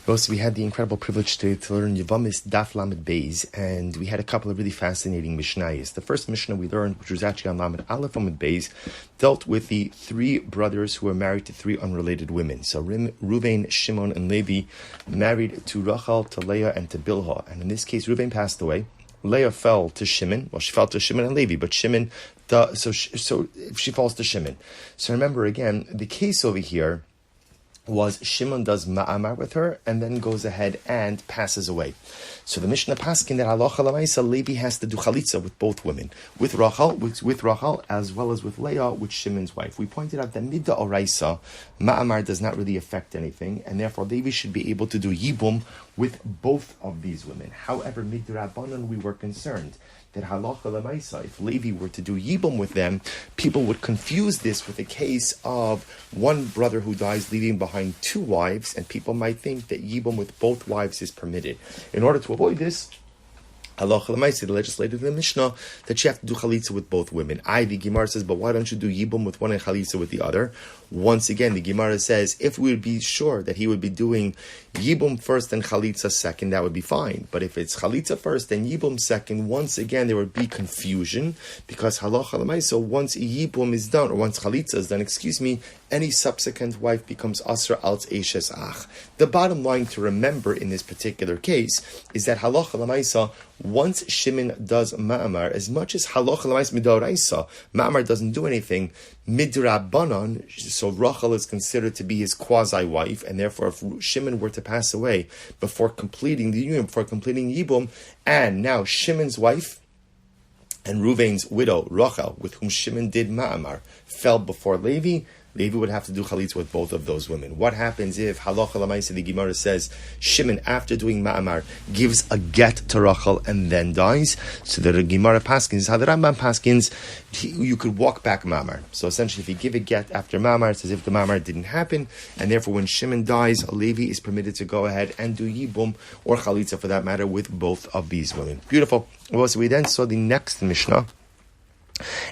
We had the incredible privilege to learn Yevamos Daf Lamed Beis, and we had a couple of really fascinating Mishnayos. The first Mishnah we learned, which was actually on Lamed Aleph Lamed Beis, dealt with the three brothers who were married to three unrelated women. So Reuven, Shimon, and Levi married to Rachel, to Leah, and to Bilhah. And in this case, Reuven passed away. Leah fell to Shimon. Well, she fell to Shimon and Levi, but Shimon, so she falls to Shimon. So remember again, the case over here was Shimon does ma'amar with her and then goes ahead and passes away. So the Mishnah paskin that halacha l'maisa Levi has to do chalitza with both women, with Rachel as well as with Leah, with Shimon's wife. We pointed out that midda oraisa ma'amar does not really affect anything, and therefore Levi should be able to do yibum with both of these women. However, midda rabbanon we were concerned that halacha l'maisa, if Levi were to do yibum with them, people would confuse this with a case of one brother who dies leaving behind two wives, and people might think that yibum with both wives is permitted. In order to avoid this, halacha l'maisa, the legislated in the Mishnah, that you have to do chalitza with both women. The Gemara says, but why don't you do yibum with one and chalitza with the other? Once again, the Gemara says, if we would be sure that he would be doing yibum first and chalitza second, that would be fine. But if it's chalitza first and yibum second, once again, there would be confusion, because halacha l'maisa, once yibum is done, or once chalitza is done, any subsequent wife becomes asra als eshes ach. The bottom line to remember in this particular case is that halacha l'maisa, once Shimon does ma'amar, as much as halacha l'maisa midoraisa, ma'amar doesn't do anything, midrabanan, so Rachel is considered to be his quasi-wife, and therefore if Shimon were to pass away before completing the union, before completing Yibum, and now Shimon's wife and Reuven's widow, Rachel, with whom Shimon did ma'amar, fell before Levi would have to do chalitza with both of those women. What happens if halacha l'maisa, the Gemara says, Shimon, after doing ma'amar, gives a get to Rachel and then dies? So the Gemara paskins, how the Rambam paskins, you could walk back ma'amar. So essentially, if you give a get after ma'amar, it's as if the ma'amar didn't happen, and therefore when Shimon dies, Levi is permitted to go ahead and do yibum, or chalitza for that matter, with both of these women. Beautiful. Well, so we then saw the next Mishnah,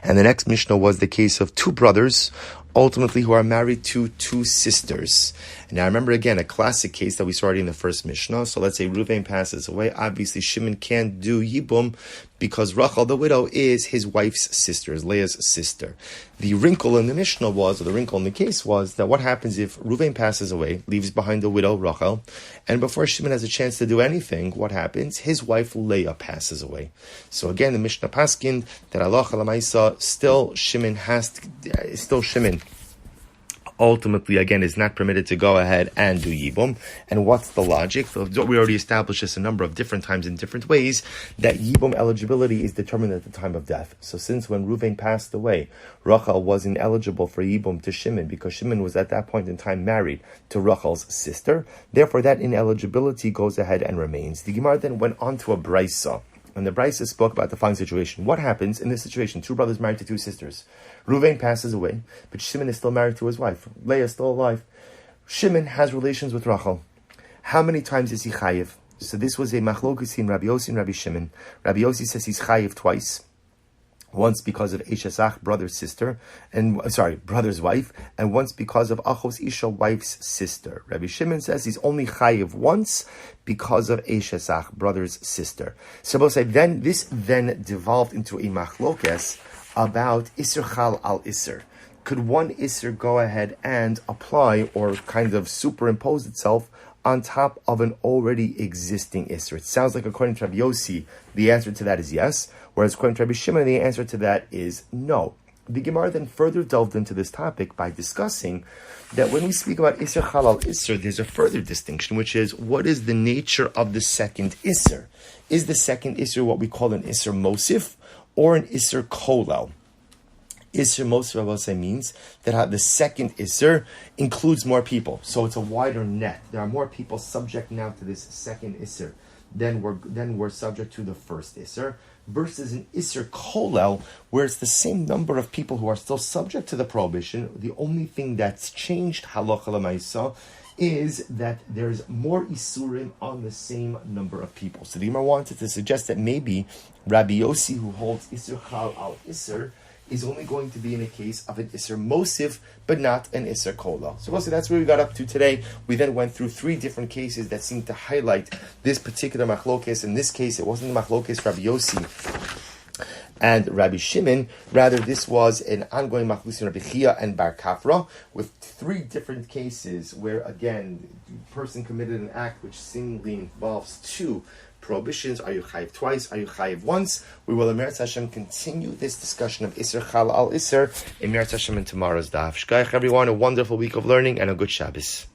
and the next Mishnah was the case of two brothers, ultimately who are married to two sisters. And now remember again, a classic case that we saw already in the first Mishnah. So let's say Reuven passes away. Obviously Shimon can't do Yibum because Rachel, the widow, is his wife's sister, is Leah's sister. The wrinkle in the Mishnah was, or the wrinkle in the case was, that what happens if Reuven passes away, leaves behind the widow, Rachel, and before Shimon has a chance to do anything, what happens? His wife Leah passes away. So again, the Mishnah paskin that halacha l'maisa, still Shimon ultimately, again, is not permitted to go ahead and do Yibum. And what's the logic? So we already established this a number of different times in different ways, that Yibum eligibility is determined at the time of death. So since when Reuven passed away, Rachel was ineligible for Yibum to Shimon, because Shimon was at that point in time married to Rachel's sister. Therefore, that ineligibility goes ahead and remains. The Gemara then went on to a Braisa. And the Brisa spoke about the following situation. What happens in this situation? Two brothers married to two sisters. Reuven passes away, but Shimon is still married to his wife. Leah is still alive. Shimon has relations with Rachel. How many times is he chayiv? So this was a machlokus in Rabbi Yossi and Rabbi Shimon. Rabbi Yossi says he's chayiv twice. Once because of Eshesach, brother's wife, and once because of Achos Isha, wife's sister. Rabbi Shimon says he's only chayiv once because of Eshesach, brother's sister. So both say this devolved into a machlokes about Isser Chal al Isser. Could one Isser go ahead and apply or kind of superimpose itself on top of an already existing Isser? It sounds like according to Rabbi Yossi, the answer to that is yes, whereas according to Rabbi Shimon, the answer to that is no. The Gemara then further delved into this topic by discussing that when we speak about Isser Chalal Isser, there's a further distinction, which is, what is the nature of the second Isser? Is the second Isser what we call an Isser Mosif or an Isser Kolel? Isser Mosif, I will say, means that the second Isser includes more people. So it's a wider net. There are more people subject now to this second Isser than were subject to the first Isser, versus an Isser Kolel, where it's the same number of people who are still subject to the prohibition. The only thing that's changed, halacha l'maisa, is that there's more Isurim on the same number of people. So the Gemara wanted to suggest that maybe Rabbi Yossi, who holds Isser Chal al Isser, is only going to be in a case of an Isser Mosif, but not an Isser Kola. So that's where we got up to today. We then went through 3 different cases that seem to highlight this particular machlokes. In this case, it wasn't the machlokes Rabbi Yossi and Rabbi Shimon. Rather, this was an ongoing machlokes Rabbi Chia and Bar Kafra, with 3 different cases where, again, the person committed an act which seemingly involves 2 prohibitions. Are you chayiv twice? Are you chayiv once? We will, Emeretz Hashem, continue this discussion of Isser Chal al Isser, Emeretz Hashem, in tomorrow's daf. Shkayach, everyone, a wonderful week of learning and a good Shabbos.